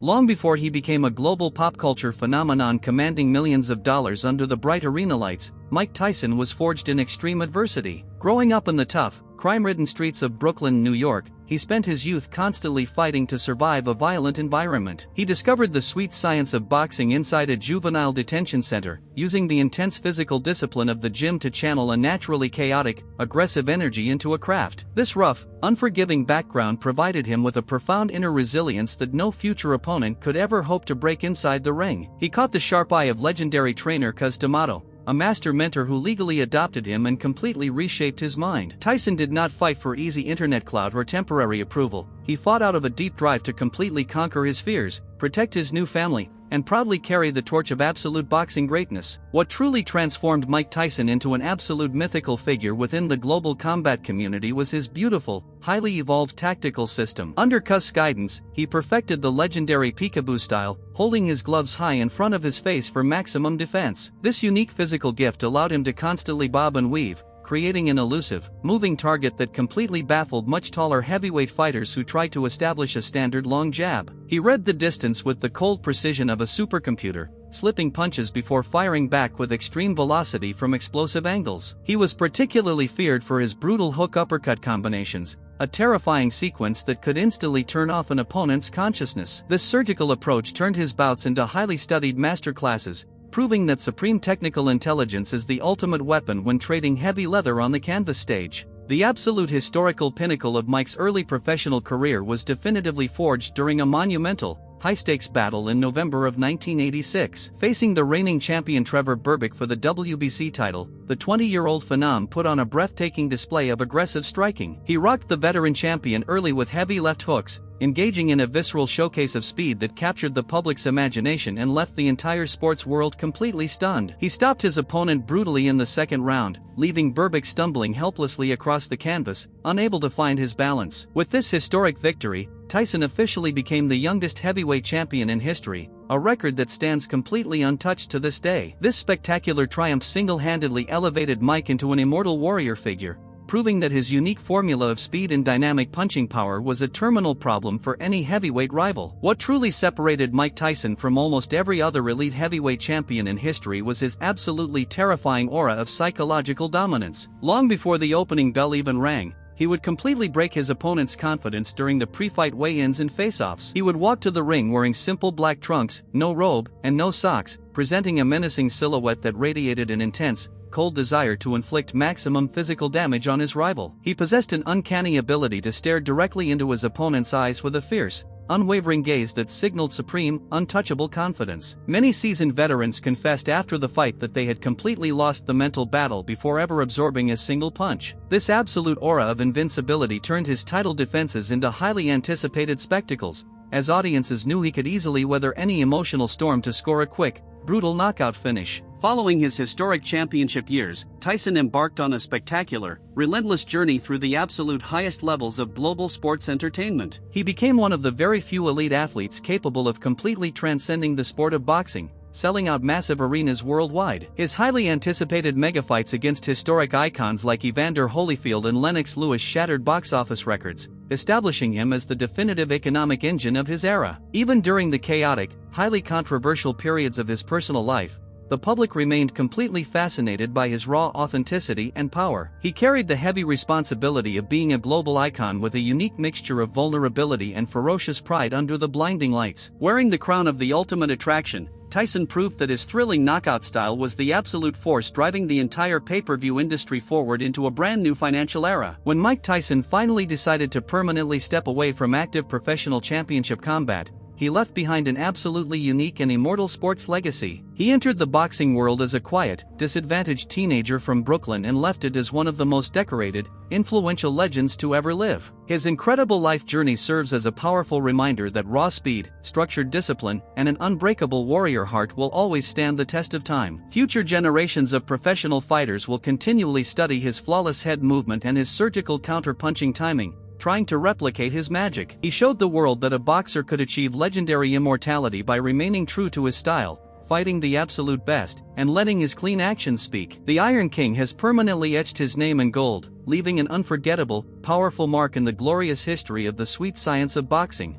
Long before he became a global pop culture phenomenon commanding millions of dollars under the bright arena lights, Mike Tyson was forged in extreme adversity. Growing up in the tough, crime-ridden streets of Brooklyn, New York, he spent his youth constantly fighting to survive a violent environment. He discovered the sweet science of boxing inside a juvenile detention center, using the intense physical discipline of the gym to channel a naturally chaotic, aggressive energy into a craft. This rough, unforgiving background provided him with a profound inner resilience that no future opponent could ever hope to break inside the ring. He caught the sharp eye of legendary trainer Cus D'Amato, a master mentor who legally adopted him and completely reshaped his mind. Tyson did not fight for easy internet clout or temporary approval. He fought out of a deep drive to completely conquer his fears, protect his new family, and proudly carry the torch of absolute boxing greatness. What truly transformed Mike Tyson into an absolute mythical figure within the global combat community was his beautiful, highly evolved tactical system. Under Cus' guidance, he perfected the legendary peekaboo style, holding his gloves high in front of his face for maximum defense. This unique physical gift allowed him to constantly bob and weave, creating an elusive, moving target that completely baffled much taller heavyweight fighters who tried to establish a standard long jab. He read the distance with the cold precision of a supercomputer, slipping punches before firing back with extreme velocity from explosive angles. He was particularly feared for his brutal hook-uppercut combinations, a terrifying sequence that could instantly turn off an opponent's consciousness. This surgical approach turned his bouts into highly studied masterclasses, proving that supreme technical intelligence is the ultimate weapon when trading heavy leather on the canvas stage. The absolute historical pinnacle of Mike's early professional career was definitively forged during a monumental, high-stakes battle in November of 1986. Facing the reigning champion Trevor Berbick for the WBC title, the 20-year-old phenom put on a breathtaking display of aggressive striking. He rocked the veteran champion early with heavy left hooks, engaging in a visceral showcase of speed that captured the public's imagination and left the entire sports world completely stunned. He stopped his opponent brutally in the second round, leaving Berbick stumbling helplessly across the canvas, unable to find his balance. With this historic victory, Tyson officially became the youngest heavyweight champion in history, a record that stands completely untouched to this day. This spectacular triumph single-handedly elevated Mike into an immortal warrior figure, proving that his unique formula of speed and dynamic punching power was a terminal problem for any heavyweight rival. What truly separated Mike Tyson from almost every other elite heavyweight champion in history was his absolutely terrifying aura of psychological dominance. Long before the opening bell even rang, he would completely break his opponent's confidence during the pre-fight weigh-ins and face-offs. He would walk to the ring wearing simple black trunks, no robe, and no socks, presenting a menacing silhouette that radiated an intense, cold desire to inflict maximum physical damage on his rival. He possessed an uncanny ability to stare directly into his opponent's eyes with a fierce, unwavering gaze that signaled supreme, untouchable confidence. Many seasoned veterans confessed after the fight that they had completely lost the mental battle before ever absorbing a single punch. This absolute aura of invincibility turned his title defenses into highly anticipated spectacles, as audiences knew he could easily weather any emotional storm to score a quick, brutal knockout finish. Following his historic championship years, Tyson embarked on a spectacular, relentless journey through the absolute highest levels of global sports entertainment. He became one of the very few elite athletes capable of completely transcending the sport of boxing, selling out massive arenas worldwide. His highly anticipated megafights against historic icons like Evander Holyfield and Lennox Lewis shattered box office records, establishing him as the definitive economic engine of his era. Even during the chaotic, highly controversial periods of his personal life, the public remained completely fascinated by his raw authenticity and power. He carried the heavy responsibility of being a global icon with a unique mixture of vulnerability and ferocious pride under the blinding lights. Wearing the crown of the ultimate attraction, Tyson proved that his thrilling knockout style was the absolute force driving the entire pay-per-view industry forward into a brand new financial era. When Mike Tyson finally decided to permanently step away from active professional championship combat, he left behind an absolutely unique and immortal sports legacy. He entered the boxing world as a quiet, disadvantaged teenager from Brooklyn and left it as one of the most decorated, influential legends to ever live. His incredible life journey serves as a powerful reminder that raw speed, structured discipline, and an unbreakable warrior heart will always stand the test of time. Future generations of professional fighters will continually study his flawless head movement and his surgical counter-punching timing, trying to replicate his magic. He showed the world that a boxer could achieve legendary immortality by remaining true to his style, fighting the absolute best, and letting his clean actions speak. The Iron King has permanently etched his name in gold, leaving an unforgettable, powerful mark in the glorious history of the sweet science of boxing.